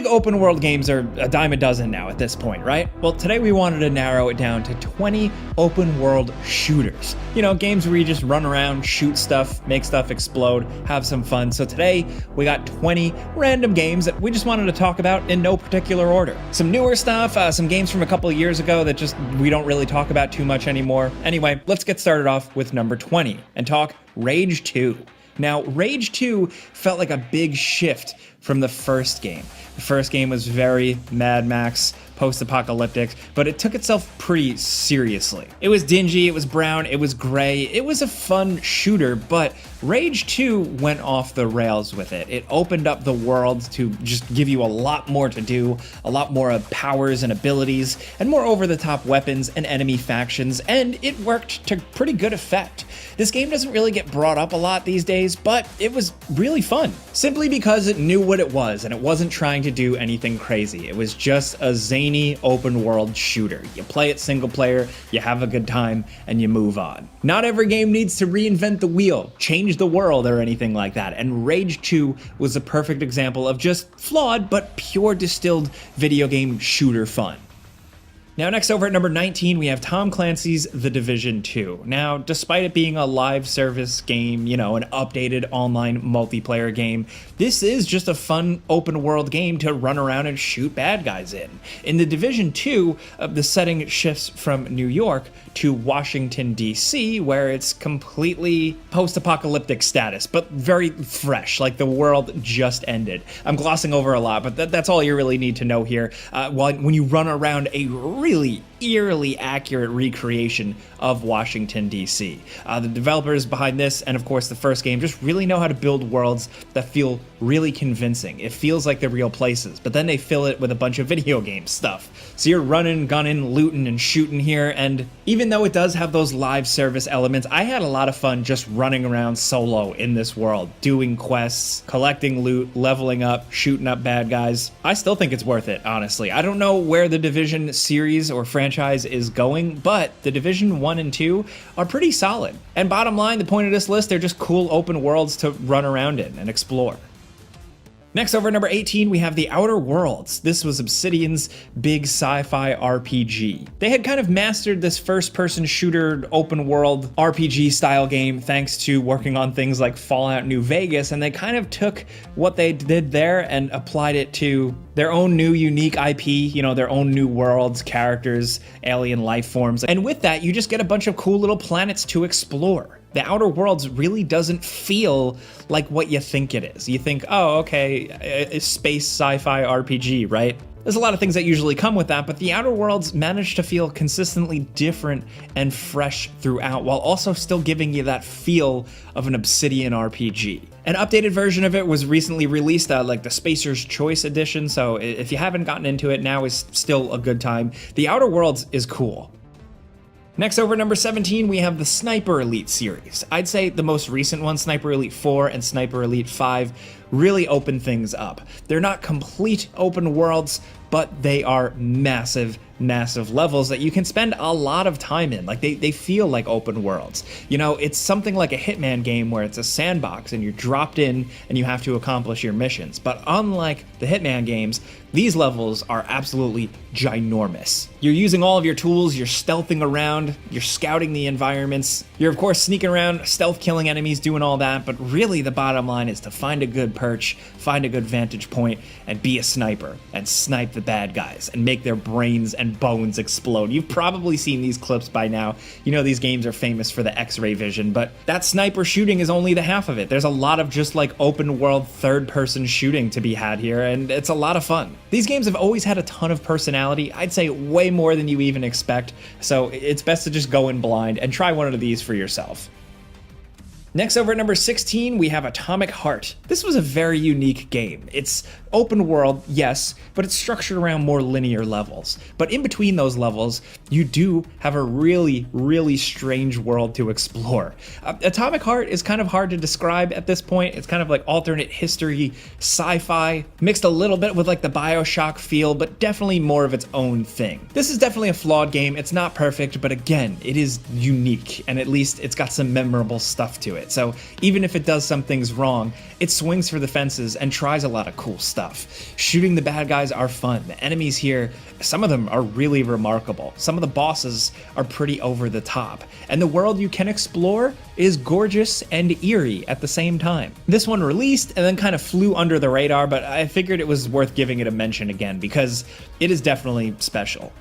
Open world games are a dime a dozen now at this point, right? Well, today we wanted to narrow it down to 20 open world shooters. You know, games where you just run around, shoot stuff, make stuff explode, have some fun. So today we got 20 random games that we just wanted to talk about in no particular order. Some newer stuff, some games from a couple of years ago that just we don't really talk about too much anymore. Anyway, let's get started off with number 20 and talk Rage 2. Now, Rage 2 felt like a big shift from the first game. The first game was very Mad Max, post-apocalyptic, but it took itself pretty seriously. It was dingy, it was brown, it was gray, it was a fun shooter, but Rage 2 went off the rails with it. It opened up the world to just give you a lot more to do, a lot more powers and abilities, and more over-the-top weapons and enemy factions, and it worked to pretty good effect. This game doesn't really get brought up a lot these days, but it was really fun, simply because it knew what it was, and it wasn't trying to do anything crazy. It was just a zany open world shooter. You play it single player, you have a good time, and you move on. Not every game needs to reinvent the wheel, change the world, or anything like that, and Rage 2 was a perfect example of just flawed but pure distilled video game shooter fun. Now, next over at number 19, we have Tom Clancy's The Division 2. Now, despite it being a live service game, you know, an updated online multiplayer game, this is just a fun open world game to run around and shoot bad guys in. In The Division 2, the setting shifts from New York to Washington, D.C., where it's completely post-apocalyptic status, but very fresh, like the world just ended. I'm glossing over a lot, but that's all you really need to know here. When you run around a really eerily accurate recreation of Washington, D.C. The developers behind this, and of course the first game, just really know how to build worlds that feel really convincing. It feels like the real places, but then they fill it with a bunch of video game stuff. So you're running, gunning, looting, and shooting here, and even though it does have those live service elements, I had a lot of fun just running around solo in this world, doing quests, collecting loot, leveling up, shooting up bad guys. I still think it's worth it, honestly. I don't know where the Division series or franchise is going, but the Division 1 and 2 are pretty solid. And bottom line, the point of this list, they're just cool open worlds to run around in and explore. Next, over at number 18, we have The Outer Worlds. This was Obsidian's big sci-fi RPG. They had kind of mastered this first-person shooter open world RPG style game thanks to working on things like Fallout New Vegas, and they kind of took what they did there and applied it to their own new unique IP, you know, their own new worlds, characters, alien life forms. And with that, you just get a bunch of cool little planets to explore. The Outer Worlds really doesn't feel like what you think it is. You think, oh, okay, a space sci-fi RPG, right? There's a lot of things that usually come with that, but The Outer Worlds managed to feel consistently different and fresh throughout, while also still giving you that feel of an Obsidian RPG. An updated version of it was recently released, like the Spacer's Choice Edition, so if you haven't gotten into it, now is still a good time. The Outer Worlds is cool. Next, over number 17, we have the Sniper Elite series. I'd say the most recent one, Sniper Elite 4 and Sniper Elite 5, really open things up. They're not complete open worlds, but they are massive levels that you can spend a lot of time in. Like, they feel like open worlds. You know, it's something like a Hitman game where it's a sandbox and you're dropped in and you have to accomplish your missions. But unlike the Hitman games, these levels are absolutely ginormous. You're using all of your tools, you're stealthing around, you're scouting the environments, you're of course sneaking around, stealth killing enemies, doing all that, but really the bottom line is to find a good perch, find a good vantage point, and be a sniper, and snipe the bad guys, and make their brains and bones explode. You've probably seen these clips by now. You know these games are famous for the X-ray vision, but that sniper shooting is only the half of it. There's a lot of just like open world third-person shooting to be had here, and it's a lot of fun. These games have always had a ton of personality, I'd say way more than you even expect, so it's best to just go in blind and try one of these for yourself. Next, over at number 16, we have Atomic Heart. This was a very unique game. It's open world, yes, but it's structured around more linear levels. But in between those levels, you do have a really strange world to explore. Atomic Heart is kind of hard to describe at this point. It's kind of like alternate history, sci-fi, mixed a little bit with like the BioShock feel, but definitely more of its own thing. This is definitely a flawed game. It's not perfect, but again, it is unique, and at least it's got some memorable stuff to it. it. So even if it does some things wrong, it swings for the fences and tries a lot of cool stuff. Shooting the bad guys are fun. The enemies here, some of them are really remarkable. Some of the bosses are pretty over the top. And the world you can explore is gorgeous and eerie at the same time. This one released and then kind of flew under the radar, but I figured it was worth giving it a mention again because it is definitely special.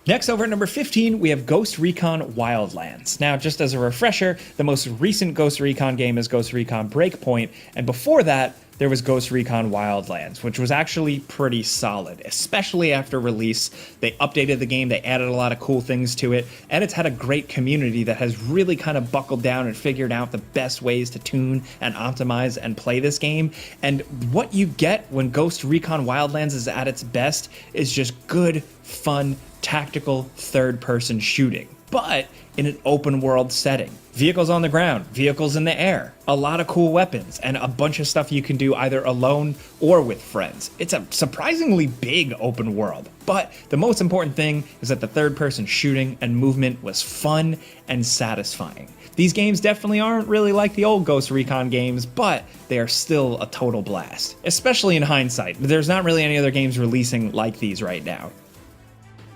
Next, over at number 15, we have Ghost Recon Wildlands. Now, just as a refresher, the most recent Ghost Recon game is Ghost Recon Breakpoint, and before that, there was Ghost Recon Wildlands, which was actually pretty solid, especially after release. They updated the game, they added a lot of cool things to it, and it's had a great community that has really kind of buckled down and figured out the best ways to tune and optimize and play this game. And what you get when Ghost Recon Wildlands is at its best is just good, fun, tactical third-person shooting, but in an open world setting. Vehicles on the ground, vehicles in the air, a lot of cool weapons, and a bunch of stuff you can do either alone or with friends. It's a surprisingly big open world, but the most important thing is that the third-person shooting and movement was fun and satisfying. These games definitely aren't really like the old Ghost Recon games, but they are still a total blast, especially in hindsight. There's not really any other games releasing like these right now.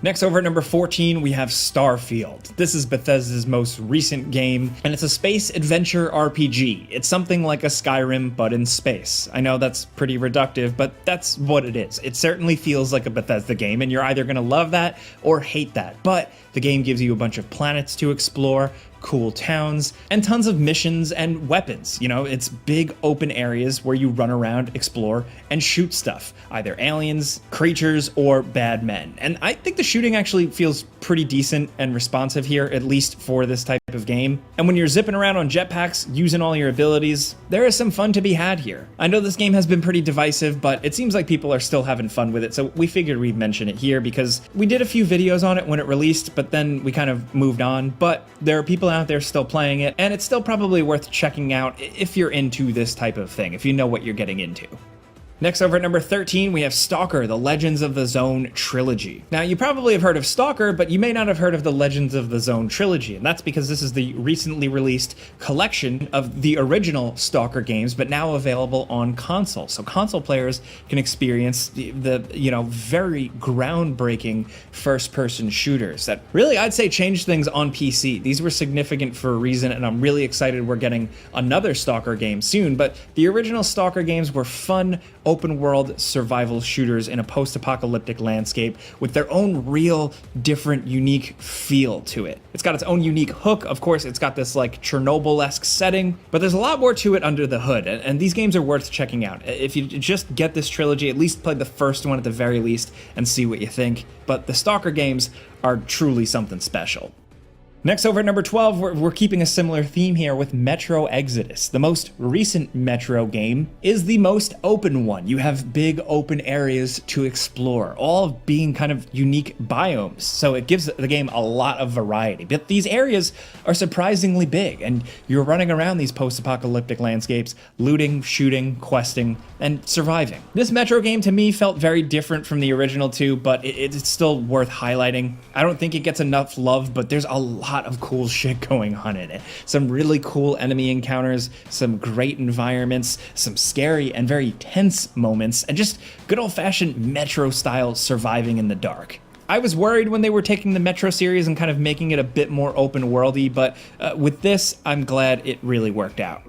Next, over at number 14, we have Starfield. This is Bethesda's most recent game, and it's a space adventure RPG. It's something like a Skyrim, but in space. I know that's pretty reductive, but that's what it is. It certainly feels like a Bethesda game, and you're either gonna love that or hate that, but the game gives you a bunch of planets to explore, cool towns, and tons of missions and weapons. You know, it's big open areas where you run around, explore, and shoot stuff. Either aliens, creatures, or bad men. And I think the shooting actually feels pretty decent and responsive here, at least for this type of game. And when you're zipping around on jetpacks, using all your abilities, there is some fun to be had here. I know this game has been pretty divisive, but it seems like people are still having fun with it, so we figured we'd mention it here because we did a few videos on it when it released, but then we kind of moved on. But there are people out there still playing it, and it's still probably worth checking out if you're into this type of thing, if you know what you're getting into. Next, over at number 13, we have Stalker, the Legends of the Zone trilogy. Now, you probably have heard of Stalker, but you may not have heard of the Legends of the Zone trilogy, and that's because this is the recently released collection of the original Stalker games, but now available on console. So console players can experience the very groundbreaking first-person shooters that really, I'd say, changed things on PC. These were significant for a reason, and I'm really excited we're getting another Stalker game soon, but the original Stalker games were fun, open-world survival shooters in a post-apocalyptic landscape with their own real, different, unique feel to it. It's got its own unique hook. Of course, it's got this like Chernobyl-esque setting, but there's a lot more to it under the hood, and these games are worth checking out. If you just get this trilogy, at least play the first one at the very least and see what you think. But the Stalker games are truly something special. Next, over at number 12, we're keeping a similar theme here with Metro Exodus. The most recent Metro game is the most open one. You have big open areas to explore, all being kind of unique biomes, so it gives the game a lot of variety. But these areas are surprisingly big, and you're running around these post-apocalyptic landscapes, looting, shooting, questing, and surviving. This Metro game to me felt very different from the original two, but it's still worth highlighting. I don't think it gets enough love, but there's a lot of cool shit going on in it. Some really cool enemy encounters, some great environments, some scary and very tense moments, and just good old-fashioned Metro-style surviving in the dark. I was worried when they were taking the Metro series and kind of making it a bit more open-worldy, but with this, I'm glad it really worked out.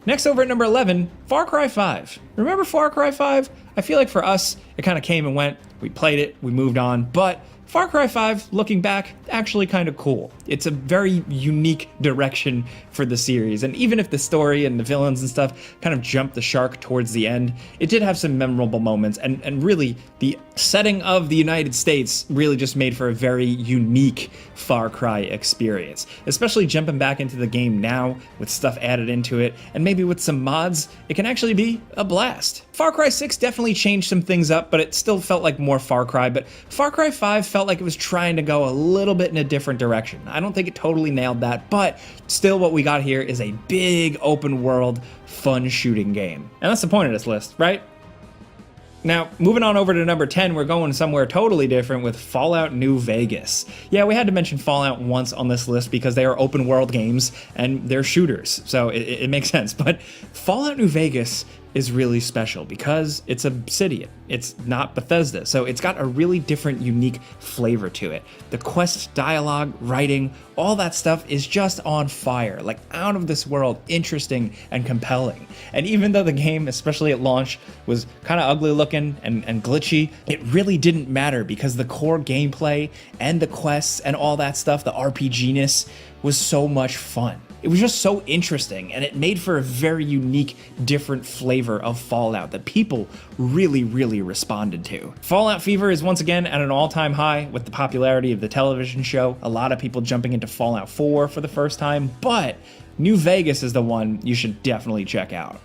Next, over at number 11, Far Cry 5. Remember Far Cry 5? I feel like for us, it kind of came and went. We played it, we moved on, but Far Cry 5, looking back, actually kind of cool. It's a very unique direction for the series, and even if the story and the villains and stuff kind of jumped the shark towards the end, it did have some memorable moments, and really, the setting of the United States really just made for a very unique Far Cry experience. Especially jumping back into the game now, with stuff added into it, and maybe with some mods, it can actually be a blast. Far Cry 6 definitely changed some things up, but it still felt like more Far Cry, but Far Cry 5 felt like it was trying to go a little bit in a different direction. I don't think it totally nailed that, but still what we got here is a big open world, fun shooting game. And that's the point of this list, right? Now, moving on over to number 10, we're going somewhere totally different with Fallout New Vegas. Yeah, we had to mention Fallout once on this list because they are open world games and they're shooters, so it makes sense. But Fallout New Vegas is really special because it's Obsidian. It's not Bethesda, so it's got a really different, unique flavor to it. The quest, dialogue, writing, all that stuff is just on fire, like out of this world, interesting and compelling. And even though the game, especially at launch, was kind of ugly looking and glitchy, it really didn't matter because the core gameplay and the quests and all that stuff, the RPG-ness, was so much fun. It was just so interesting, and it made for a very unique, different flavor of Fallout that people really, really responded to. Fallout fever is once again at an all-time high with the popularity of the television show. A lot of people jumping into Fallout 4 for the first time, but New Vegas is the one you should definitely check out.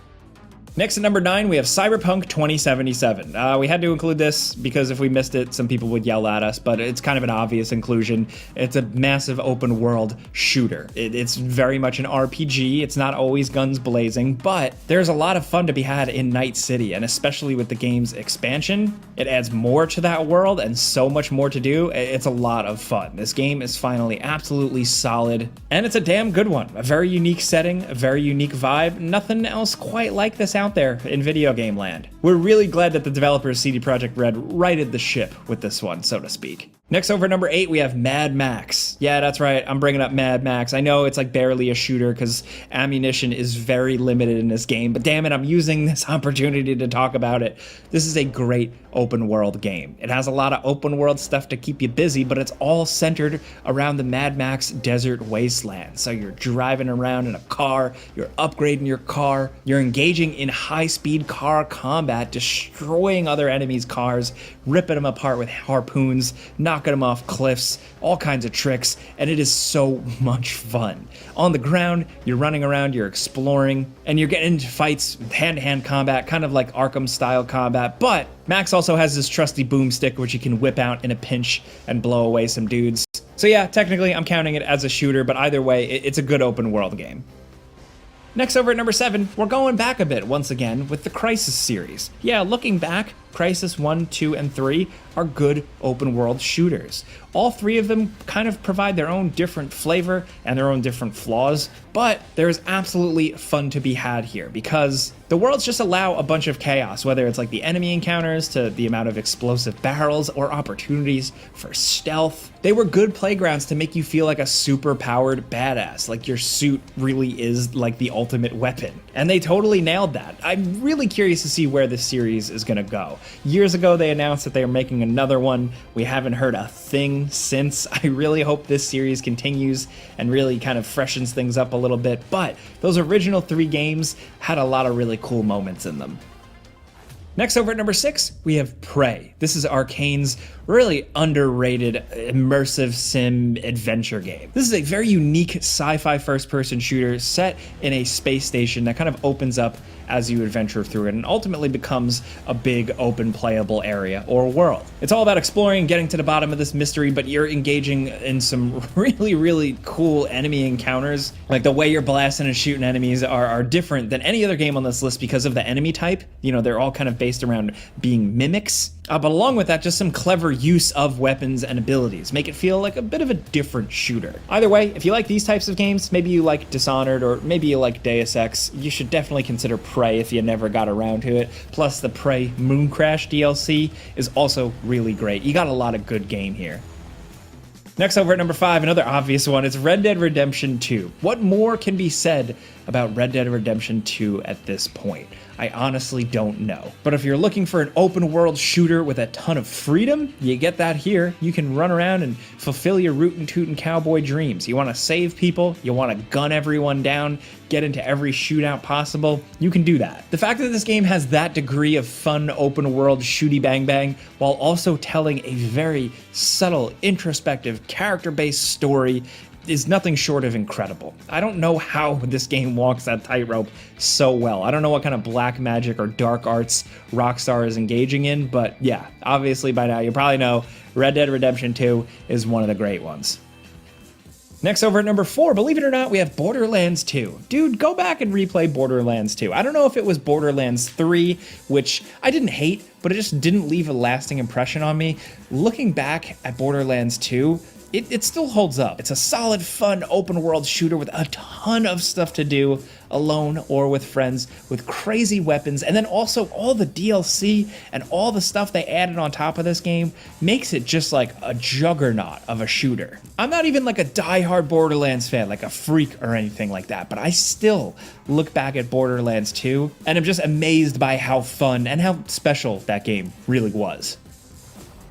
Next at number 9, we have Cyberpunk 2077. We had to include this because if we missed it, some people would yell at us, but it's kind of an obvious inclusion. It's a massive open world shooter. It's very much an RPG. It's not always guns blazing, but there's a lot of fun to be had in Night City, and especially with the game's expansion, it adds more to that world and so much more to do. It's a lot of fun. This game is finally absolutely solid, and it's a damn good one. A very unique setting, a very unique vibe. Nothing else quite like this out there in video game land. We're really glad that the developers CD Projekt Red righted the ship with this one, so to speak. Next over at number 8, we have Mad Max. Yeah, that's right, I'm bringing up Mad Max. I know it's like barely a shooter because ammunition is very limited in this game, but damn it, I'm using this opportunity to talk about it. This is a great open world game. It has a lot of open world stuff to keep you busy, but it's all centered around the Mad Max desert wasteland. So you're driving around in a car, you're upgrading your car, you're engaging in high-speed car combat, destroying other enemies' cars, ripping them apart with harpoons, knocking them off cliffs, all kinds of tricks, and it is so much fun. On the ground, you're running around, you're exploring, and you're getting into fights, hand-to-hand combat, kind of like Arkham-style combat, but Max also has this trusty boomstick which you can whip out in a pinch and blow away some dudes. So yeah, technically I'm counting it as a shooter, but either way, it's a good open world game. Next over at number 7, we're going back a bit once again with the Crysis series. Yeah, looking back, Crysis 1, 2, and 3 are good open world shooters. All three of them kind of provide their own different flavor and their own different flaws, but there's absolutely fun to be had here because the worlds just allow a bunch of chaos, whether it's like the enemy encounters to the amount of explosive barrels or opportunities for stealth. They were good playgrounds to make you feel like a super powered badass, like your suit really is like the ultimate weapon. And they totally nailed that. I'm really curious to see where this series is gonna go. Years ago, they announced that they are making another one. We haven't heard a thing since. I really hope this series continues and really kind of freshens things up a little bit, but those original 3 games had a lot of really cool moments in them. Next over at number 6, we have Prey. This is Arcane's really underrated immersive sim adventure game. This is a very unique sci-fi first-person shooter set in a space station that kind of opens up as you adventure through it and ultimately becomes a big open playable area or world. It's all about exploring, getting to the bottom of this mystery, but you're engaging in some really, really cool enemy encounters. Like the way you're blasting and shooting enemies are different than any other game on this list because of the enemy type. You know, they're all kind of based around being mimics. But along with that, just some clever use of weapons and abilities. Make it feel like a bit of a different shooter. Either way, if you like these types of games, maybe you like Dishonored or maybe you like Deus Ex, you should definitely consider Prey if you never got around to it. Plus the Prey Mooncrash DLC is also really great. You got a lot of good game here. Next over at number 5, another obvious one, is Red Dead Redemption 2. What more can be said about Red Dead Redemption 2 at this point? I honestly don't know. But if you're looking for an open world shooter with a ton of freedom, you get that here. You can run around and fulfill your rootin' tootin' cowboy dreams. You want to save people, you want to gun everyone down, get into every shootout possible, you can do that. The fact that this game has that degree of fun open world shooty bang bang while also telling a very subtle, introspective, character-based story is nothing short of incredible. I don't know how this game walks that tightrope so well. I don't know what kind of black magic or dark arts Rockstar is engaging in, but yeah, obviously by now you probably know Red Dead Redemption 2 is one of the great ones. Next, over at number 4, believe it or not, we have Borderlands 2. Dude, go back and replay Borderlands 2. I don't know if it was Borderlands 3, which I didn't hate, but it just didn't leave a lasting impression on me. Looking back at Borderlands 2, it still holds up. It's a solid, fun, open world shooter with a ton of stuff to do, alone or with friends, with crazy weapons, and then also all the DLC and all the stuff they added on top of this game makes it just like a juggernaut of a shooter. I'm not even like a diehard Borderlands fan, like a freak or anything like that, but I still look back at Borderlands 2 and I'm just amazed by how fun and how special that game really was.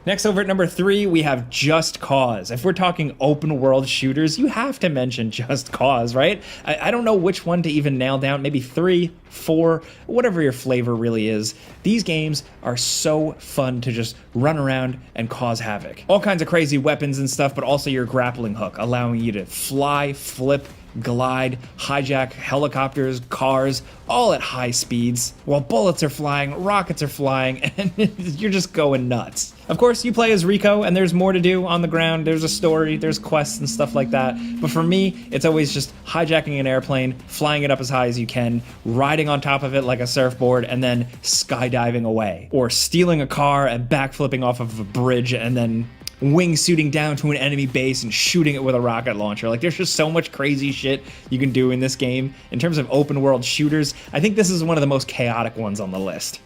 Next, over at number 3, we have Just Cause. If we're talking open world shooters, you have to mention Just Cause, right? I don't know which one to even nail down, maybe 3, 4, whatever your flavor really is. These games are so fun to just run around and cause havoc. All kinds of crazy weapons and stuff, but also your grappling hook, allowing you to fly, flip, glide, hijack helicopters, cars, all at high speeds, while bullets are flying, rockets are flying, and you're just going nuts. Of course, you play as Rico, and there's more to do on the ground. There's a story, there's quests and stuff like that. But for me, it's always just hijacking an airplane, flying it up as high as you can, riding on top of it like a surfboard, and then skydiving away. Or stealing a car and backflipping off of a bridge and then wingsuiting down to an enemy base and shooting it with a rocket launcher. Like, there's just so much crazy shit you can do in this game. In terms of open world shooters, I think this is one of the most chaotic ones on the list.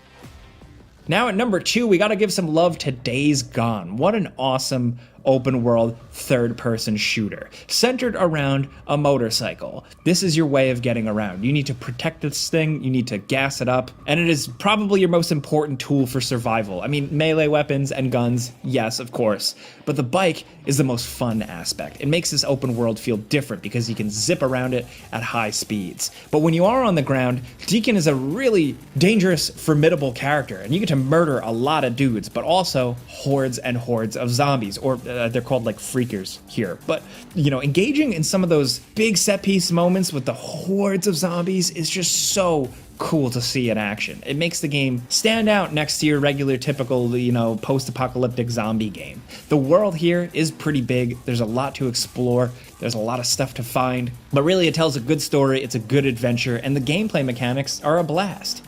Now at number 2, we gotta give some love to Days Gone. What an awesome open world third-person shooter centered around a motorcycle. This is your way of getting around. You need to protect this thing, you need to gas it up, and it is probably your most important tool for survival. I mean, melee weapons and guns, yes, of course, but the bike is the most fun aspect. It makes this open world feel different because you can zip around it at high speeds. But when you are on the ground, Deacon is a really dangerous, formidable character, and you get to murder a lot of dudes, but also hordes and hordes of zombies, or they're called like freakers here. But, you know, engaging in some of those big set piece moments with the hordes of zombies is just so cool to see in action. It makes the game stand out next to your regular typical, you know, post-apocalyptic zombie game. The world here is pretty big. There's a lot to explore. There's a lot of stuff to find. But really, it tells a good story. It's a good adventure. And the gameplay mechanics are a blast.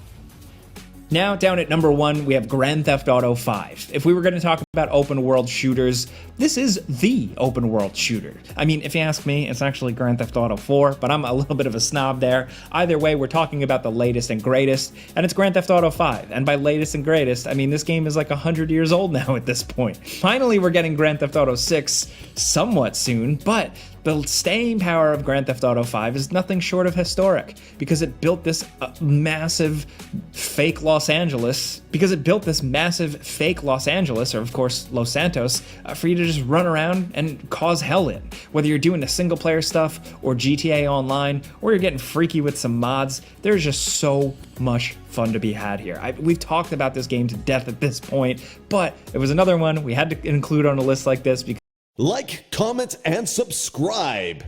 Now, down at number 1, we have Grand Theft Auto 5. If we were going to talk about open world shooters, this is the open world shooter. I mean, if you ask me, it's actually Grand Theft Auto 4, but I'm a little bit of a snob there. Either way, we're talking about the latest and greatest, and it's Grand Theft Auto 5. And by latest and greatest, I mean this game is like 100 years old now at this point. Finally, we're getting Grand Theft Auto 6 somewhat soon, but the staying power of Grand Theft Auto 5 is nothing short of historic, because it built this massive fake Los Angeles, or of course Los Santos, for you to just run around and cause hell in. Whether you're doing the single player stuff or GTA Online, or you're getting freaky with some mods, there's just so much fun to be had here. We've talked about this game to death at this point, but it was another one we had to include on a list like this because like, comment, and subscribe.